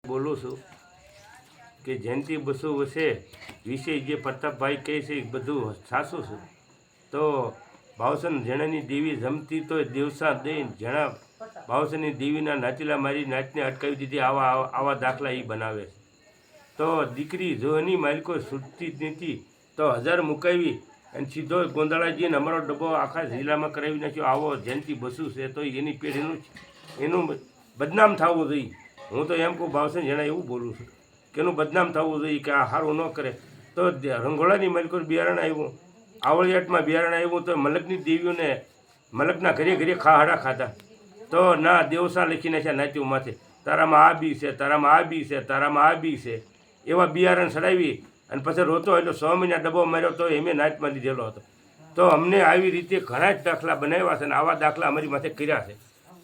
બોલું છું કે જયંતિ બસુ વિશે જે પ્રતાપભાઈ કહે છે એ બધું સાચું છે. તો ભાવસન જેણાની દેવી જમતી તો દિવસા દઈને જેણા ભાવસનની દેવીના નાચીલા મારી નાચને અટકાવી દીધી. આવા દાખલા એ બનાવે છે. તો દીકરી જો એની માલિકો છૂટતી જ નથી તો 1000 મુકાવી અને સીધો ગોંદાળાજીને અમારો ડબ્બો આખા જિલ્લામાં કરાવી નાખ્યો. આવો જયંતિ બસુ છે તો એની પેઢીનું એનું બદનામ થવું જોઈએ. હું તો એમ કહું ભાવસન જેણા એવું બોલું છું કે એનું બદનામ થવું જોઈએ કે આ સારું ન કરે. તો રંગોળાની માલિકો બિયારણ આવ્યું, આવળિયાટમાં બિયારણ આવ્યું તો મલકની દેવીઓને મલકના ઘરે ઘરે ખાડા ખાધા. તો ના દેવસા લખી નાખ્યા નાચ્યું માથે, તારામાં આ બી છે, તારામાં આ બી છે, તારામાં આ બી છે, એવા બિયારણ ચડાવી અને પછી રોતો એટલે 100 મહિના ડબ્બો માર્યો તો એમે નાચમાં લીધેલો હતો. તો અમને આવી રીતે ઘણા જ દાખલા બનાવ્યા છે અને આવા દાખલા અમારી માથે કર્યા છે.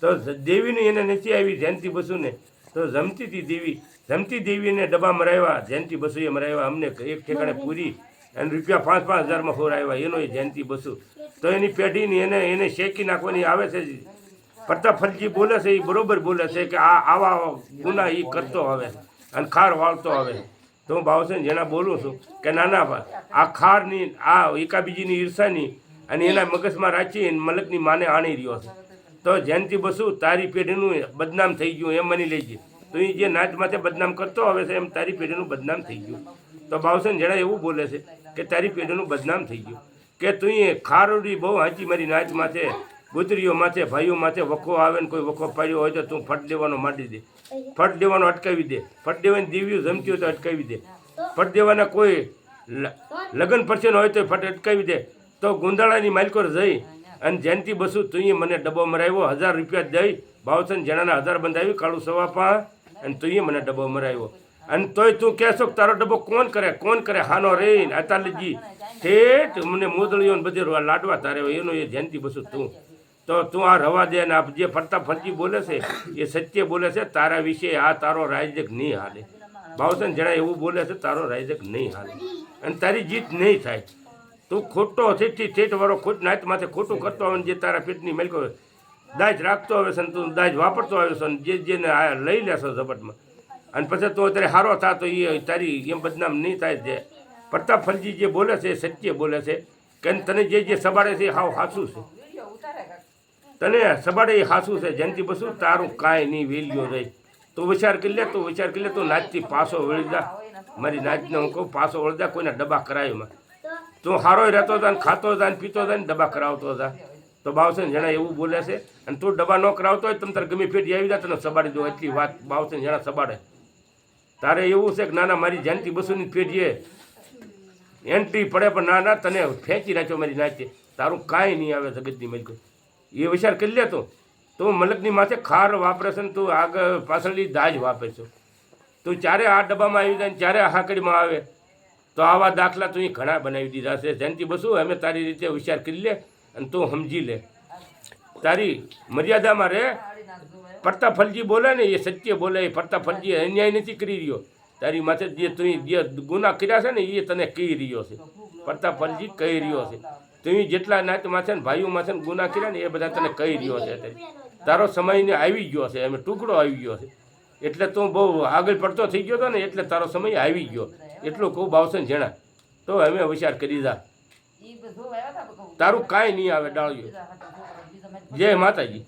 તો દેવીને એને નથી આવી જયંતિ બસુને, તો જમતી દેવીને ડબ્બા મરાવ્યા, જયંતિ બસુએ મરાવ્યા. અમને એક ઠેકાણે પૂરી અને રૂપિયા 5,000-5,000માં ખોરાવ્યા. એનો એ જયંતિ બસુ. તો એની પેઢીની એને શેકી નાખવાની આવે છે. પ્રતાપફલજી બોલે છે એ બરોબર બોલે છે કે આવા ગુના એ કરતો હવે અને ખાર વાળતો હવે. તો હું ભાવસન જેના બોલું છું કે નાના આ ખારની આ એકાબીજીની ઈર્ષાની અને એના મગજમાં રાખી મલકની માને આણી રહ્યો છે. તો જયંતિ બસુ તારી પેઢીનું બદનામ થઈ ગયું એમ માની લેજે. તો એ જે નાચ માથે બદનામ કરતો હવે છે એમ તારી પેઢીનું બદનામ થઈ ગયું. તો ભાવસન જેણા એવું બોલે છે કે તારી પેઢીનું બદનામ થઈ ગયું કે તું એ ખારોડી બહુ હાંચી મારી નાચ માથે, ગુતરીઓ માથે, ભાઈઓ માથે વખો આવે ને કોઈ વખો પાડ્યો હોય તો તું ફટ દેવાનો માંડી દે, ફટ દેવાનો અટકાવી દે, ફટ દેવાની દેવીઓ જમતી હોય તો અટકાવી દે, ફટ દેવાના કોઈ લગ્ન પરસેન હોય તો ફટ અટકાવી દે. તો ગુંદાળાની માલિકો જઈ અને જયંતિ બસુ તું મને ડબ્બો મરાવ્યો, 1000 રૂપિયા દઈ ભાવસન જેણાના 1000 બંધાવી કાળું સવાપા અને તું મને ડબ્બો મરાવ્યો. અને તોય તું કહેશો કે તારો ડબ્બો કોણ કરે હાનો રે અતાલજી ઠેઠ મને મોદળીઓ બધે લાડવા તારે એનો એ જયંતિ બસુ તું. તો તું આ રવા દે ને જે પ્રતાપફલજી બોલે છે એ સત્ય બોલે છે. તારા વિશે આ તારો રાજ્યક નહીં હાલે. ભાવસન જેણા એવું બોલે છે તારો રાજ્યક નહીં હાલે અને તારી જીત નહીં થાય. તું ખોટો ઠેઠ વાળો ખોટ નાચ માથે ખોટું કરતો આવે જે તારા પેટની મેલકો દાજ રાખતો આવે છે તું દાજ વાપરતો આવે છે જેને લઈ લેશો ઝપટમાં અને પછી તું અત્યારે હારો થા તો એ તારી એમ બદનામ નહીં થાય. જે પ્રતાપફલજી જે બોલે છે એ સત્ય બોલે છે કે તને જે સબાડે છે હાવ હાસું છે, તને સબાડે એ હાસું છે. જયંતિ બસુ તારું કાંઈ નહીં વેલ્યો રહી. તું વિચાર કરી લે, તું નાચથી પાછો વળી જા. મારી નાચને હું કહું પાછો વળી જા. કોઈના ડબ્બા કરાવ્યમાં તું હારોય રહેતો હતા ને ખાતો હતા ને પીતો હતા ને ડબ્બા કરાવતો હતા. તો ભાવસન જેણા એવું બોલે છે અને તું ડબ્બા ન કરાવતો હોય તમે તારે ગમે પેટી આવી જાય તને સબાડી દો. એટલી વાત ભાવસન જેણા સબાડે. તારે એવું છે કે નાના મારી જયંતિ બસુની પેઢીએ એન્ટ્રી પડે પણ ના તને ફેંચી નાખ્યો મારી નાચે. તારું કાંઈ નહીં આવે જગતની મલકો એ વિચાર કરી લે. તું મલકની માથે ખાર વાપરે છે ને તું આગળ પાછળની દાજ વાપરે છો. તું ચારે આ ડબ્બામાં આવી જાય ને ચારે આ હાકડીમાં આવે. તો આવા દાખલા તું ઘણા બનાવી દીધા છે. જયંતિ બસુ અમે તારી રીતે વિચાર કરી લે અને તું સમજી લે. તારી મર્યાદામાં રહે. પ્રતાપફલજી બોલે ને એ સત્ય બોલે. એ પ્રતાપફલજી અન્યાય નથી કરી રહ્યો. તારી માથે જે ગુના કર્યા છે ને એ તને કહી રહ્યો છે. પ્રતાપફલજી કહી રહ્યો છે. તું જેટલા નાચ માથે ને ભાઈઓ માથે ગુના કર્યા ને એ બધા તને કહી રહ્યો છે. તારો સમયને આવી ગયો છે, એમ ટુકડો આવી ગયો છે. એટલે તું બહુ આગળ પડતો થઈ ગયો હતો ને એટલે તારો સમય આવી ગયો. એટલું કહું ભાવસન જેણા. તો અમે વિચાર કરી જા. તારું કાંઈ નહીં આવે ડાળ્યું. જય માતાજી.